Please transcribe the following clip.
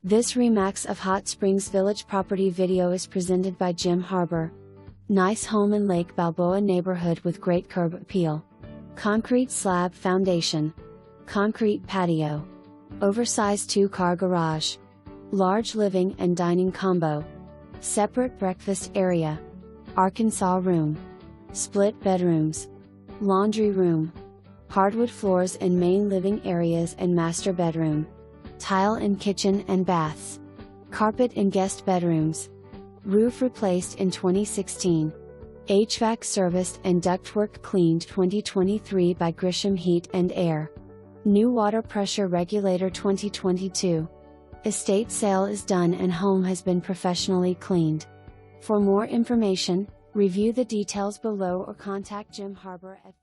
This Remax of Hot Springs Village property video is presented by Harbour. Nice home in Lake Balboa neighborhood with great curb appeal. Concrete slab foundation. Concrete patio. Oversized 2-car garage. Large living and dining combo. Separate breakfast area. Arkansas room. Split bedrooms. Laundry room. Hardwood floors in main living areas and master bedroom. Tile in kitchen and baths. Carpet in guest bedrooms. Roof replaced in 2016. HVAC serviced and ductwork cleaned 2023 by Grisham Heat and Air. New water pressure regulator 2022. Estate sale is done and home has been professionally cleaned. For more information, review the details below or contact Harbour at